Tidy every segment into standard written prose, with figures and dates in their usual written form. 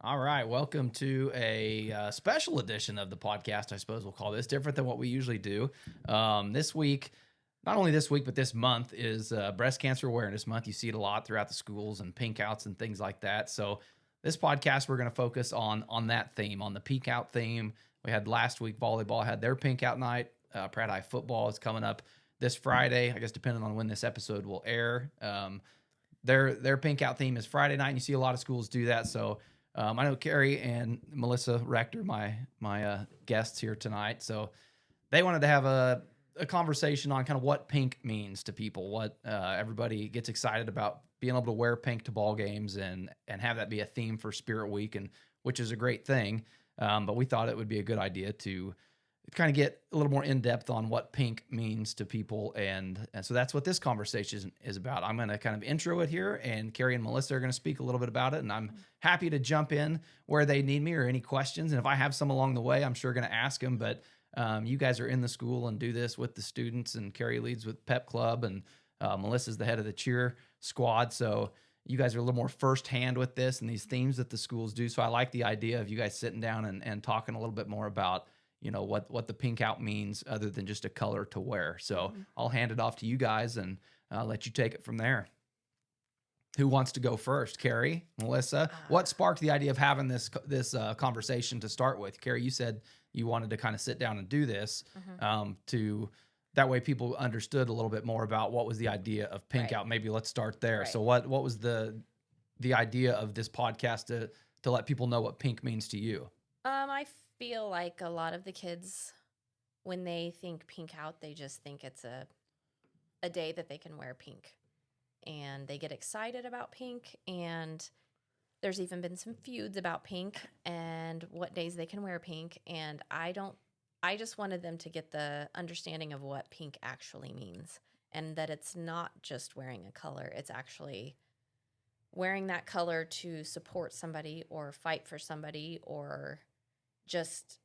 All right, welcome to a special edition of the podcast. I suppose we'll call this different than what we usually do. This week, not only this week, but this month is Breast Cancer Awareness Month. You see it a lot throughout the schools and pink outs and things like that. So, this podcast we're going to focus on that theme, on the pink out theme. We had last week volleyball had their pink out night. Pratt High football is coming up this Friday. I guess depending on when this episode will air. Their pink out theme is Friday night. And you see a lot of schools do that. So I know Carrie and Melissa Rector, my guests here tonight. So they wanted to have a conversation on kind of what pink means to people, what everybody gets excited about being able to wear pink to ball games and have that be a theme for Spirit Week, and which is a great thing. But we thought it would be a good idea to kind of get a little more in depth on what pink means to people, and so that's what this conversation is about. I'm going to kind of intro it here, and Carrie and Melissa are going to speak a little bit about it, and I'm happy to jump in where they need me or any questions. And if I have some along the way, I'm sure going to ask them. But you guys are in the school and do this with the students, and Carrie leads with Pep Club, and Melissa's the head of the cheer squad. So you guys are a little more firsthand with this and these themes that the schools do. So I like the idea of you guys sitting down and talking a little bit more about what the pink out means other than just a color to wear. So I'll hand it off to you guys and let you take it from there. Who wants to go first? Carrie, Melissa? What sparked the idea of having this conversation to start with? Carrie, you said you wanted to kind of sit down and do this to that way people understood a little bit more about what was the idea of pink out. Maybe let's start there. Right. So what was the idea of this podcast to let people know what pink means to you? I feel like a lot of the kids, when they think pink out, they just think it's a day that they can wear pink. And they get excited about pink, and there's even been some feuds about pink and what days they can wear pink. And I just wanted them to get the understanding of what pink actually means, and that it's not just wearing a color. It's actually wearing that color to support somebody or fight for somebody or just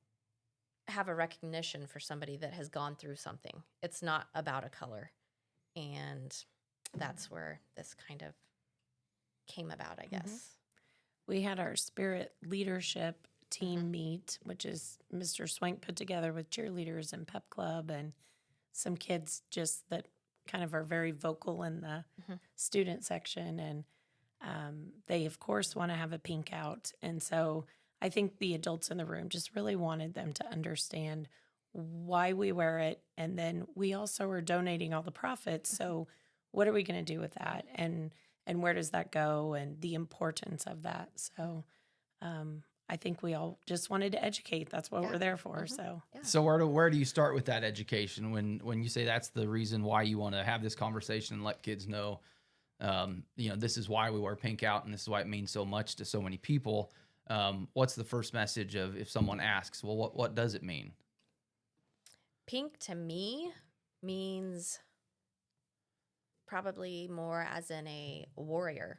have a recognition for somebody that has gone through something. It's not about a color. And that's where this kind of came about, I guess. We had our Spirit leadership team meet, which is Mr. Swank put together with cheerleaders and Pep Club and some kids just that kind of are very vocal in the student section. And they, of course, want to have a pink out. And so I think the adults in the room just really wanted them to understand why we wear it. And then we also are donating all the profits. So what are we going to do with that? And where does that go? And the importance of that. So I think we all just wanted to educate. That's what we're there for. So where do you start with that education when you say that's the reason why you want to have this conversation and let kids know, this is why we wear pink out and this is why it means so much to so many people. What's the first message of if someone asks, well, what does it mean? Pink to me means probably more as in a warrior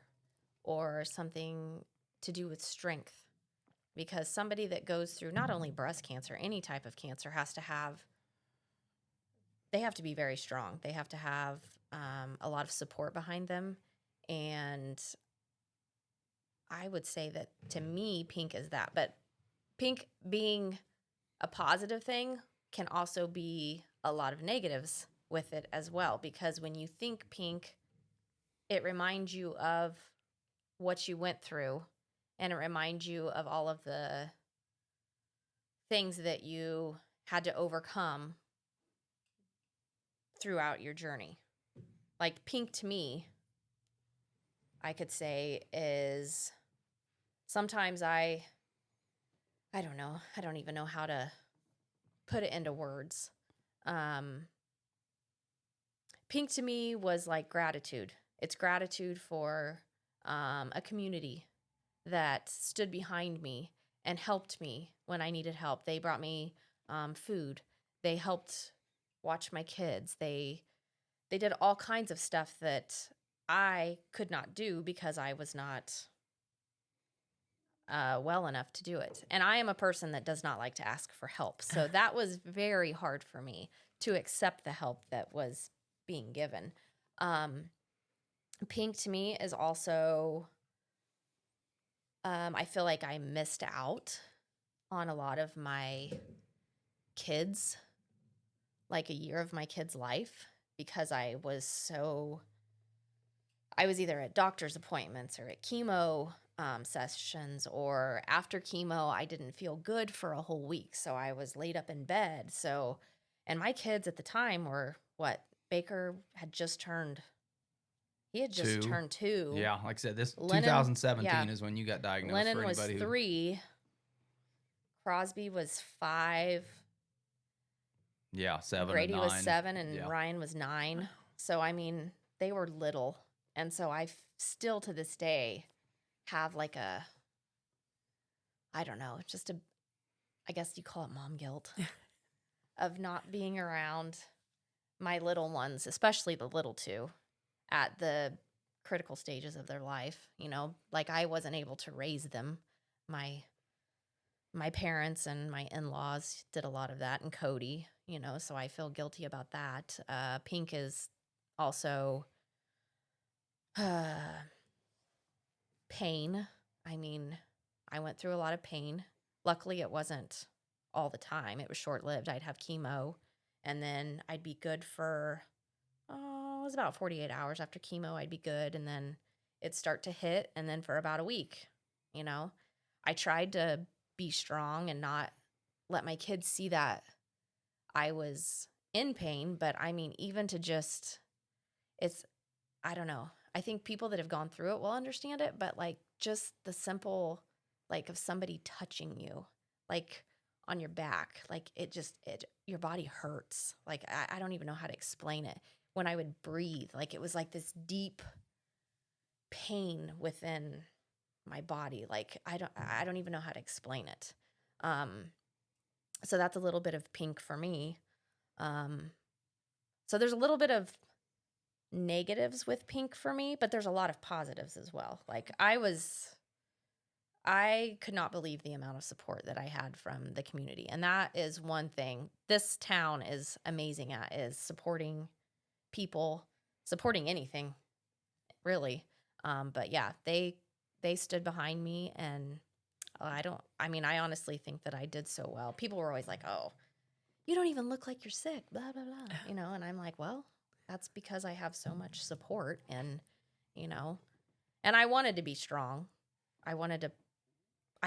or something to do with strength. Because somebody that goes through not only breast cancer, any type of cancer they have to be very strong. They have to have a lot of support behind them. And I would say that to me, pink is that. But pink being a positive thing can also be a lot of negatives with it as well. Because when you think pink, it reminds you of what you went through. And it reminds you of all of the things that you had to overcome throughout your journey. Like pink to me, I could say is sometimes I don't know. I don't even know how to put it into words. Pink to me was like gratitude. It's gratitude for a community that stood behind me and helped me when I needed help. They brought me food. They helped watch my kids. They did all kinds of stuff that I could not do because I was not well enough to do it. And I am a person that does not like to ask for help. So that was very hard for me to accept the help that was being given. Pink to me is also I feel like I missed out on a lot of my kids, like a year of my kid's life, because I was either at doctor's appointments or at chemo sessions, or after chemo, I didn't feel good for a whole week. So I was laid up in bed. So, and my kids at the time were what? Baker had just turned, he had just 2. turned 2. Yeah, like I said, this Lennon- 2017 yeah. is when you got diagnosed. Lennon for was anybody 3. Crosby was 5. Yeah, 7. Grady and was 9. 7, and Yeah. Ryan was 9. So, I mean, they were little. And so I still to this day have like I don't know, just I guess you call it mom guilt of not being around my little ones, especially the little 2, at the critical stages of their life. You know, like I wasn't able to raise them. My parents and my in-laws did a lot of that, and Cody, you know, so I feel guilty about that. Pink is also pain. I mean, I went through a lot of pain. Luckily, it wasn't all the time. It was short-lived. I'd have chemo, and then I'd be good for, it was about 48 hours after chemo. I'd be good, and then it'd start to hit, and then for about a week, you know. I tried to be strong and not let my kids see that I was in pain, but I mean, even to just, I don't know. I think people that have gone through it will understand it, but like just the simple, like of somebody touching you, like on your back, like your body hurts. Like I don't even know how to explain it. When I would breathe, like it was like this deep pain within my body. Like I don't even know how to explain it. So that's a little bit of pink for me. So there's a little bit of negatives with pink for me, but there's a lot of positives as well. Like I could not believe the amount of support that I had from the community. And that is one thing this town is amazing at, is supporting people, supporting anything, really. But yeah, they stood behind me, and I honestly think that I did so well. People were always like, "Oh, you don't even look like you're sick, blah, blah, blah." You know, and I'm like, well, that's because I have so much support, and, you know, and I wanted to be strong. I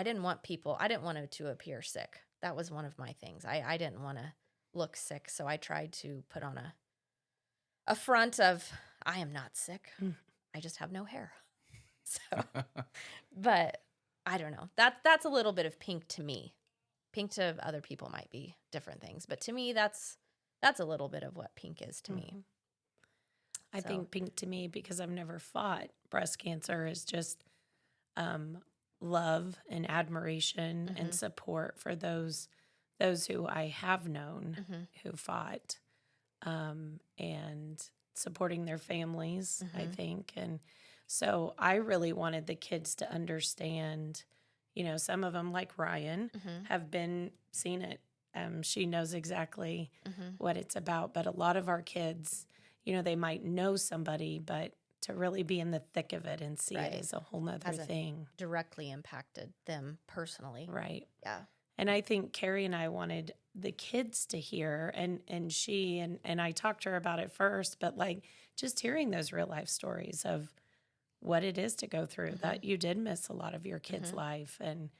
didn't want it to appear sick. That was one of my things. I didn't want to look sick. So I tried to put on a front of, I am not sick. I just have no hair. So, but I don't know. That's a little bit of pink to me. Pink to other people might be different things, but to me, that's a little bit of what pink is to me. I think pink to me, because I've never fought breast cancer, is just love and admiration and support for those who I have known who fought, and supporting their families, I think. And so I really wanted the kids to understand, you know, some of them, like Ryan, have seen it. She knows exactly what it's about. But a lot of our kids, you know, they might know somebody, but to really be in the thick of it and see it is a whole nother thing. Directly impacted them personally. Right. Yeah. And I think Carrie and I wanted the kids to hear, and she, and I talked to her about it first, but like just hearing those real life stories of what it is to go through, that you did miss a lot of your kid's life, and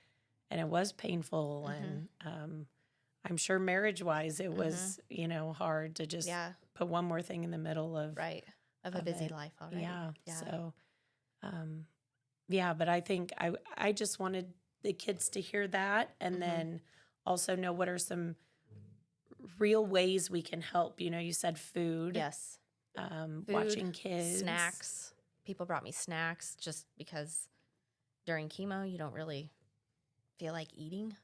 it was painful. And I'm sure marriage wise, it was, you know, hard to just put one more thing in the middle of a busy life already. Yeah. So, but I think I just wanted the kids to hear that, and then also know what are some real ways we can help. You know, you said food. Yes. Food, watching kids. Snacks. People brought me snacks just because during chemo, you don't really feel like eating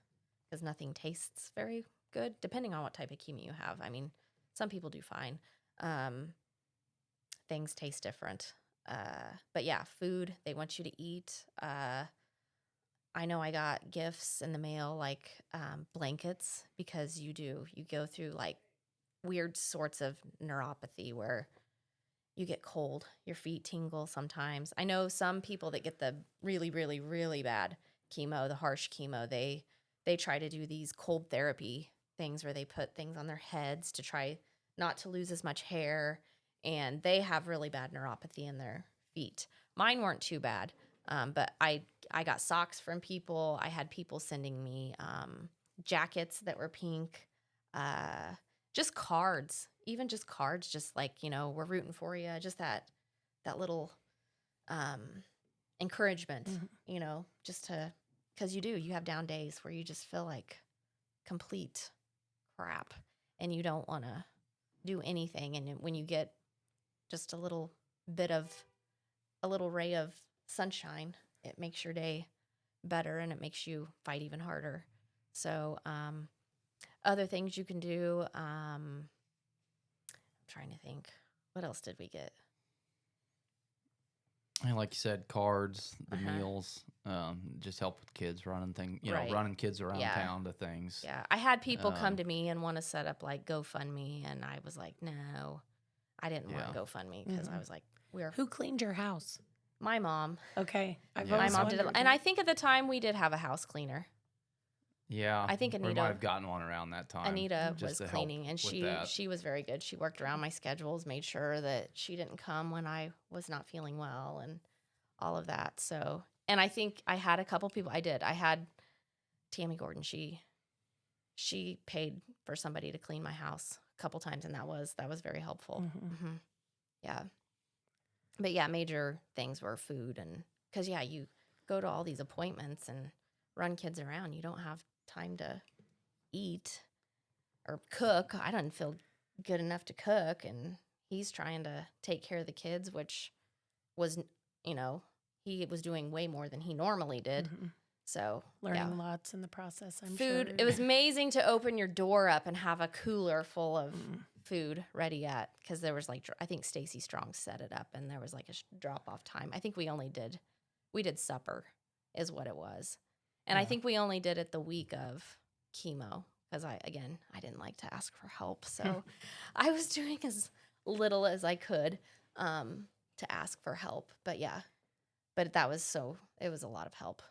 because nothing tastes very good, depending on what type of chemo you have. I mean, some people do fine. Things taste different. But yeah, food, they want you to eat. I know I got gifts in the mail, like blankets, because you go through like weird sorts of neuropathy where you get cold, your feet tingle sometimes. I know some people that get the really, really, really bad chemo, the harsh chemo, they try to do these cold therapy things where they put things on their heads to try not to lose as much hair, and they have really bad neuropathy in their feet. Mine weren't too bad, but I got socks from people. I had people sending me jackets that were pink, just cards, even just cards, just like, we're rooting for you, just that little encouragement, just to, because you have down days where you just feel like complete crap and you don't want to do anything. And when you get just a little ray of sunshine, it makes your day better and it makes you fight even harder. So, other things you can do, I'm trying to think, what else did we get? And like you said, cards, the Uh-huh. meals, just help with kids running Right. running kids around Yeah. town to things. Yeah, I had people come Um, to me and want to set up like GoFundMe, and I was like, no, I didn't want Yeah. GoFundMe because I Mhm. was like, Who cleaned your house? my mom. Okay. I've Yeah. My always mom did it, wondered. and I think at the time we did have a house cleaner. Yeah, I think we Anita- might have gotten one around that time. Anita just was to help cleaning, and with that. she was very good. She worked around my schedules, made sure that she didn't come when I was not feeling well, and all of that. So, and I think I had a couple people. I had Tammy Gordon. She paid for somebody to clean my house a couple times, and that was very helpful. Mhm. Hmm. Yeah, but yeah, major things were food, and because you go to all these appointments and run kids around, you don't have time to eat or cook. I didn't feel good enough to cook, and he's trying to take care of the kids, which was, he was doing way more than he normally did. Mhm. So Learning lots in the process, I'm food. sure. It was amazing to open your door up and have a cooler full of Mm. food ready because there was like, I think Stacy Strong set it up, and there was like a drop off time. I think we did supper is what it was. And I Yeah. think we only did it the week of chemo because I didn't like to ask for help. So I was doing as little as I could to ask for help. But yeah, but it was a lot of help.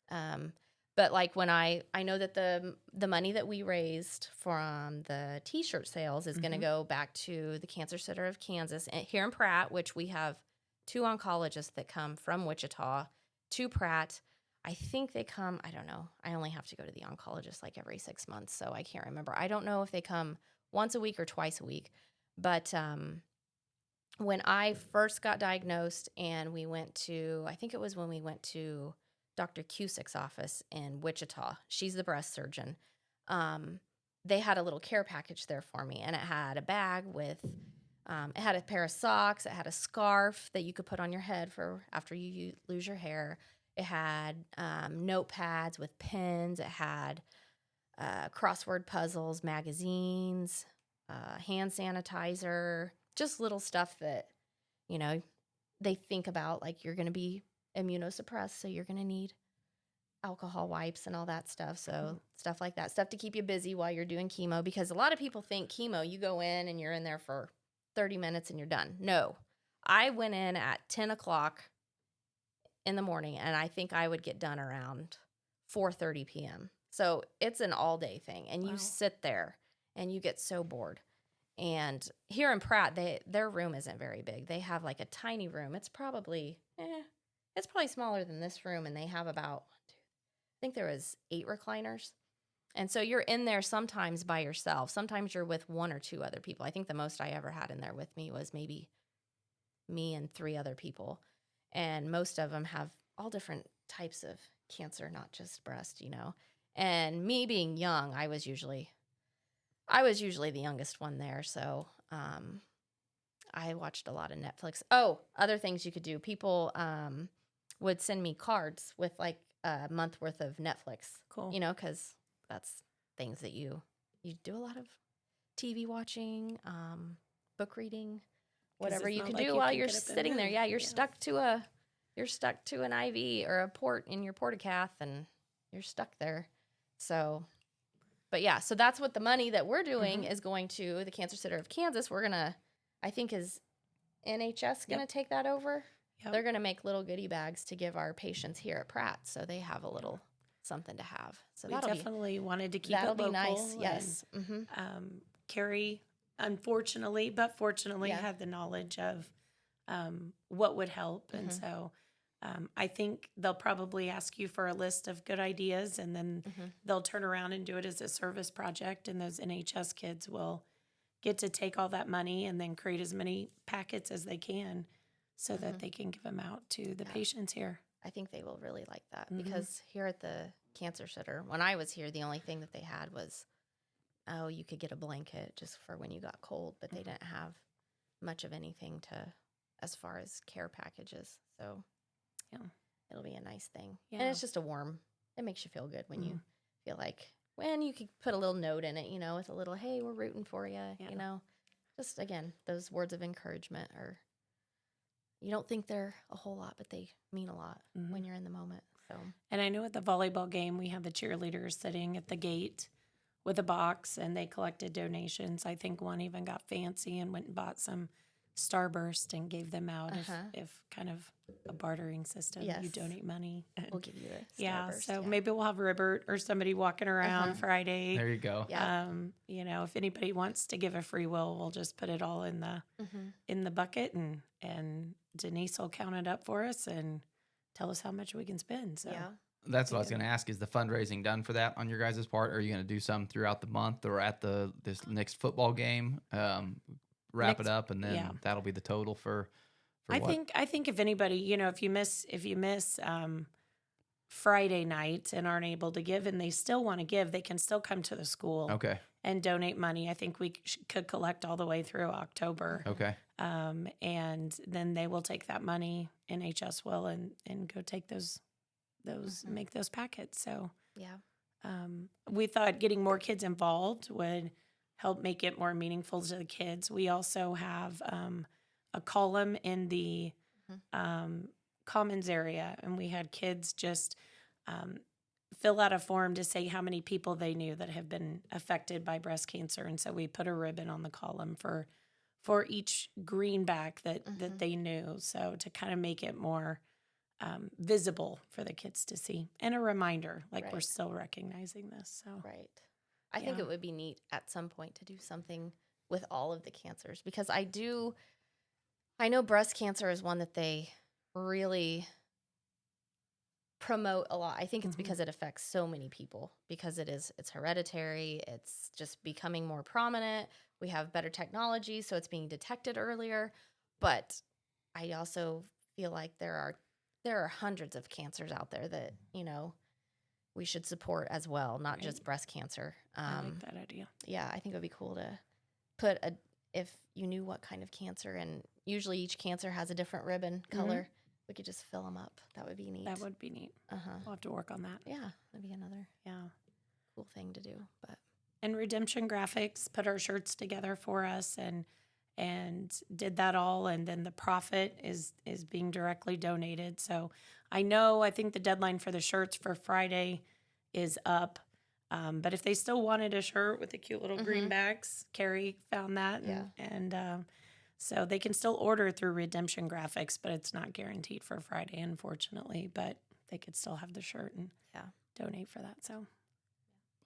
But like when I know that the money that we raised from the T-shirt sales is going to go back to the Cancer Center of Kansas here in Pratt, which we have 2 oncologists that come from Wichita to Pratt. I think they come, I don't know. I only have to go to the oncologist like every 6 months, so I can't remember. I don't know if they come once a week or twice a week. But when I first got diagnosed and I think it was when we went to Dr. Cusick's office in Wichita. She's the breast surgeon. They had a little care package there for me, and it had a bag with, it had a pair of socks. It had a scarf that you could put on your head for after you lose your hair. It had notepads with pens. It had crossword puzzles, magazines, hand sanitizer, just little stuff that, they think about, like you're going to be immunosuppressed, so you're going to need alcohol wipes and all that stuff. So stuff like that, stuff to keep you busy while you're doing chemo, because a lot of people think chemo, you go in and you're in there for 30 minutes and you're done. No, I went in at 10 o'clock in the morning, and I think I would get done around 4:30 p.m. So it's an all day thing, and you Wow. sit there and you get so bored. And here in Pratt, their room isn't very big. They have like a tiny room. It's probably smaller than this room, and they have about, I think there was 8 recliners. And so you're in there sometimes by yourself. Sometimes you're with 1 or 2 other people. I think the most I ever had in there with me was maybe me and 3 other people. And most of them have all different types of cancer, not just breast, And me being young, I was usually the youngest one there. So I watched a lot of Netflix. Oh, other things you could do. People would send me cards with like a month worth of Netflix. Cool. Because that's things that you do a lot of TV watching, book reading, whatever it's you not can like do you while can you're get up and sitting there. move. Yeah, you're Yeah. stuck to an IV or a port in your portacath, and you're stuck there. So, but yeah, so that's what the money that we're doing is going to the Cancer Center of Kansas. We're gonna I think is NHS going to take that over. Yep. They're going to make little goodie bags to give our patients here at Pratt, so they have a little something to have. So We that'll definitely wanted to keep that'll it be local. nice. and, Yes. Mm-hmm. Carrie, unfortunately, but fortunately, Yeah. had the knowledge of what would help. And Mhm. so I think they'll probably ask you for a list of good ideas, and then Mhm. they'll turn around and do it as a service project. And those NHS kids will get to take all that money and then create as many packets as they can so Mhm. that they can give them out to the Yeah. patients here. I think they will really like that Mhm. because here at the cancer center, when I was here, the only thing that they had was, oh, you could get a blanket just for when you got cold, but they didn't have much of anything to, as far as care packages. So Yeah. it'll be a nice thing. Yeah. And it's just it makes you feel good when you Mhm. feel like, when you could put a little note in it, with a little, hey, we're rooting for you, Yeah. just again, those words of encouragement are, you don't think they're a whole lot, but they mean a lot Mhm. when you're in the moment. So, And I know at the volleyball game, we had the cheerleaders sitting at the gate with a box and they collected donations. I think one even got fancy and went and bought some Starburst and gave them out Uh-huh. if kind of a bartering system. You Yes. donate money. we'll give you a Yeah. Starburst, So maybe we'll have Ribbert or somebody walking around Uh-huh. Friday. There you go. Yeah. If anybody wants to give a free will, we'll just put it all in the bucket and Denise will count it up for us and tell us how much we can spend. So Yeah. That's what I was going to ask. Is the fundraising done for that on your guys' part? Or are you going to do some throughout the month or at this next football game? Wrap it Next- up, and then yeah. that'll be the total for I what? think if anybody, if you miss Friday night and aren't able to give and they still want to give, they can still come to the school Okay. and donate money. I think we could collect all the way through October. Okay. And then they will take that money, NHS will, and go take those Mhm. make those packets. So Yeah. we thought getting more kids involved would help make it more meaningful to the kids. We also have a column in the commons area, and we had kids just fill out a form to say how many people they knew that have been affected by breast cancer. And so we put a ribbon on the column for each greenback that Mhm. they knew. So to kind of make it more visible for the kids to see, and a reminder, like we're Right. still recognizing this. So Right. I think Yeah. it would be neat at some point to do something with all of the cancers because I know breast cancer is one that they really promote a lot. I think it's Mhm. because it affects so many people because it's hereditary, it's just becoming more prominent. We have better technology, so it's being detected earlier, but I also feel like there are hundreds of cancers out there that, we should support as well, not just Right. breast cancer. I like that idea. Yeah, I think it would be cool to put if you knew what kind of cancer, and usually each cancer has a different ribbon color, we could just fill them up. That would be neat. That would be neat. Uh-huh. We'll have to work on that. Yeah, that'd be another Yeah. cool thing to do. But And Redemption Graphics put our shirts together for us and did that all, and then the profit is being directly donated. So I think the deadline for the shirts for Friday is up. But if they still wanted a shirt with the cute little Mhm. greenbacks, Carrie found that. Yeah. And so they can still order through Redemption Graphics, but it's not guaranteed for Friday, unfortunately. But they could still have the shirt and Yeah. donate for that. So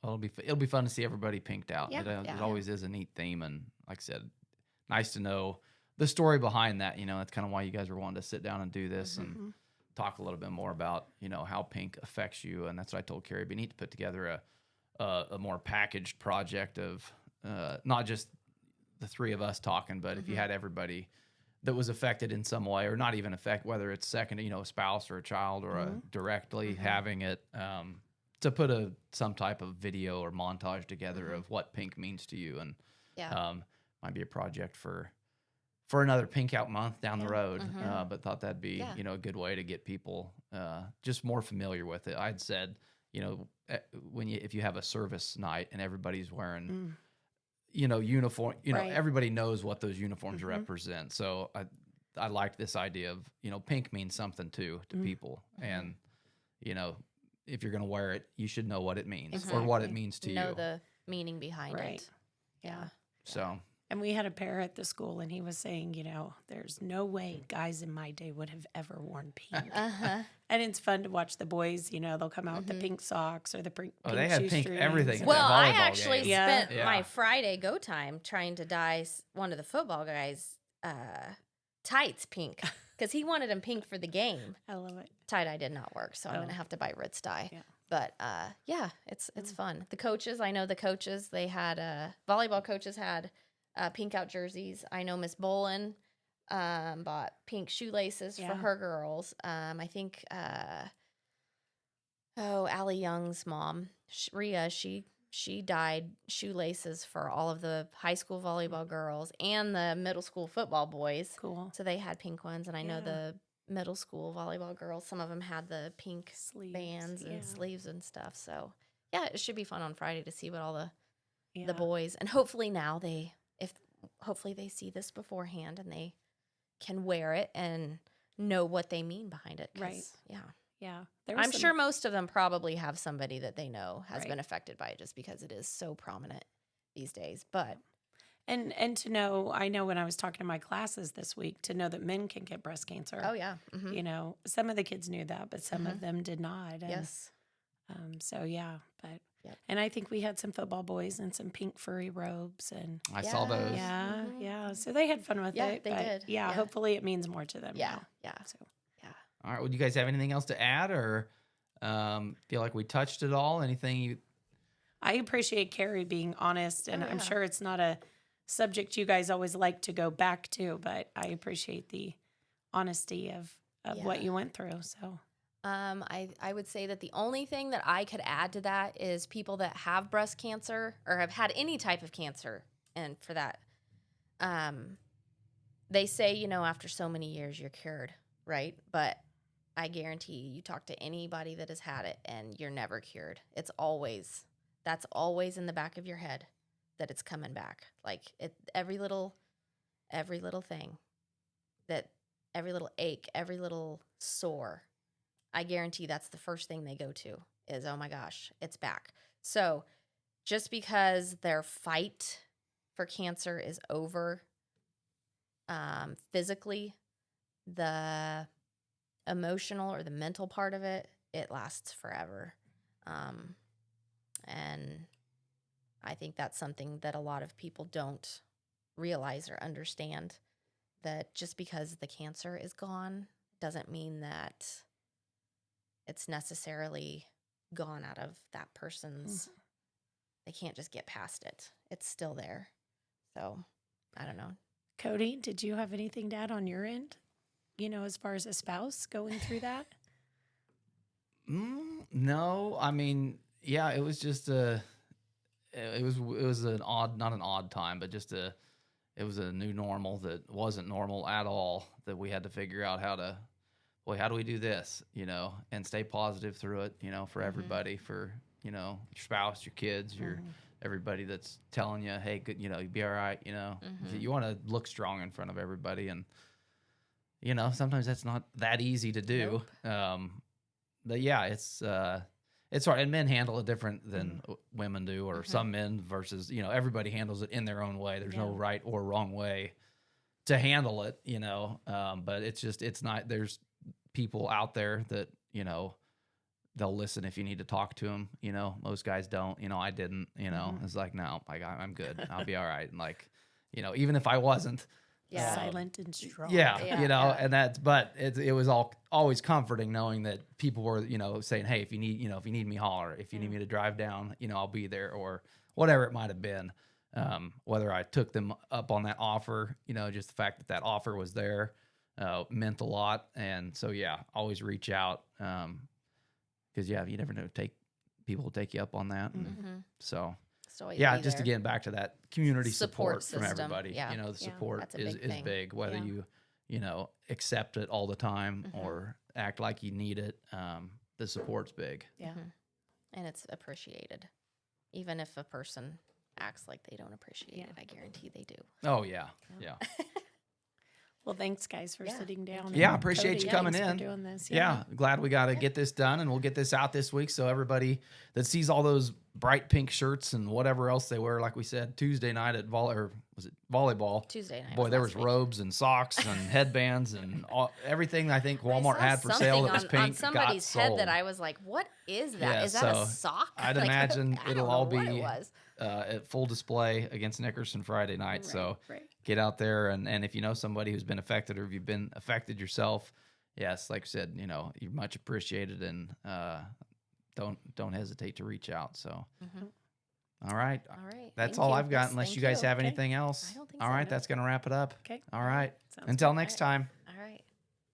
Well, it'll be fun to see everybody pinked out. Yeah. It Yeah. always is a neat theme, and like I said, nice to know the story behind that. That's kind of why you guys were wanting to sit down and do this and talk a little bit more about how pink affects you. And that's what I told Carrie. It'd be neat to put together a more packaged project of not just the three of us talking, but if you had everybody that was affected in some way, or not even affect, whether it's second, a spouse or a child, or directly having it, to put some type of video or montage together of what pink means to you, and yeah. might be a project for another Pink Out month down the road. But thought that'd be Yeah. a good way to get people just more familiar with it. I'd said if you have a service night and everybody's wearing uniform, Right. everybody knows what those uniforms represent. So I liked this idea of pink means something to people, and if you're gonna wear it, you should know what it means or what it Exactly. means to Know you. the meaning behind Right. it. Yeah. So And we had a pair at the school, and he was saying, there's no way guys in my day would have ever worn pink. Uh-huh. And it's fun to watch the boys, they'll come out with the pink socks or the pink they had pink shoestrings. everything. Well, volleyball I actually game. Yeah. spent Yeah. my Friday go time trying to dye one of the football guys' tights pink because he wanted them pink for the game. I love it. Tie-dye did not work, so I'm going to have to buy Ritz dye. Yeah. But it's fun. The coaches, I know the coaches, they had volleyball coaches had pink out jerseys. I know Miss Bolin bought pink shoelaces for Yeah. her girls. I think Allie Young's mom, Rhea, she dyed shoelaces for all of the high school volleyball girls and the middle school football boys. Cool. So they had pink ones, and I know Yeah. the middle school volleyball girls, some of them had the pink Sleeves. bands and yeah. sleeves and stuff. So yeah, it should be fun on Friday to see what all the Yeah. boys, and hopefully now hopefully they see this beforehand and they can wear it and know what they mean behind it. 'Cause, Right. Yeah. Yeah. There was I'm some- sure most of them probably have somebody that they know has Right. been affected by it just because it is so prominent these days. But And to know, I know when I was talking to my classes this week, to know that men can get breast cancer. oh yeah. Mhm. Some of the kids knew that, but some Mhm. of them did not. And, Yes. So yeah, but Yep. and I think we had some football boys in some pink furry robes and I saw those. yeah, Mhm. yeah. So they had fun with Yeah, it. they but did. Yeah, Yeah. hopefully it means more to them. Yeah. now. Yeah. So All right. Well, do you guys have anything else to add, or feel like we touched it all? Anything you? I appreciate Carrie being honest, and Oh, I'm yeah. sure it's not a subject you guys always like to go back to, but I appreciate the honesty of what Yeah. you went through. So I would say that the only thing that I could add to that is people that have breast cancer or have had any type of cancer, and for that, they say, after so many years you're cured, right? But I guarantee you talk to anybody that has had it and you're never cured. That's always in the back of your head that it's coming back. Like every little thing, every little ache, every little sore, I guarantee that's the first thing they go to is, oh my gosh, it's back. So just because their fight for cancer is over, physically, the emotional or the mental part of it lasts forever. And I think that's something that a lot of people don't realize or understand, that just because the cancer is gone doesn't mean that it's necessarily gone out of that person's. They can't just get past it. It's still there. So I don't know. Cody, did you have anything to add on your end? As far as a spouse going through that? No, I mean, yeah, it was just it was an odd, not an odd time, but just it was a new normal that wasn't normal at all, that we had to figure out how do we do this, and stay positive through it, for everybody, for, your spouse, your kids, your everybody that's telling you, hey, good, you'll be all right, You want to look strong in front of everybody, and sometimes that's not that easy to do. But yeah, it's hard, and men handle it different than women do, or some men versus, everybody handles it in their own way. There's no right or wrong way to handle it, but it's not, there's people out there that, they'll listen if you need to talk to them. Most guys don't, I didn't, it's like, no, like I'm good. I'll be all right. And like, even if I wasn't, Yeah. Silent and strong. yeah, Yeah. and but it was always comforting knowing that people were, saying, hey, if you need me, holler. If you need me to drive down, I'll be there, or whatever it might have been. Whether I took them up on that offer, just the fact that offer was there, meant a lot. And so, yeah, always reach out. Cause you never know, people will take you up on that. And so, Still always yeah, be just there. again, back to that community Support support from system. everybody. Yeah. The support That's a is big thing. big, whether Yeah. you accept it all the time or act like you need it. The support's big. Yeah. And it's appreciated. Even if a person acts like they don't appreciate Yeah. it, I guarantee they do. Oh yeah. Yeah. Well, thanks, guys, for Yeah. sitting down. Yeah, and appreciate Cody, you coming thanks for in. doing this. Yeah. Glad we got to get this done, and we'll get this out this week so everybody that sees all those bright pink shirts and whatever else they wear. Like we said, Tuesday night at volleyball. Tuesday night. Boy, there last was week. robes and socks and headbands and everything I think Walmart I had saw for sale that was something on pink somebody's got head sold. that I was like, "What is that? Yeah, Is that so a sock?" I'd Like, imagine I it'll don't all know what it be was. at full display against Nickerson Friday night. So Right. get out there and if you know somebody who's been affected or if you've been affected yourself, yes, like I said, you're much appreciated and don't hesitate to reach out. So, Mhm. all right. All right. That's thank all you. I've got, Yes, unless thank you guys have Okay. anything else. I don't think All so, right, no. that's going to wrap it up. Okay. All right. Sounds Until good. next time.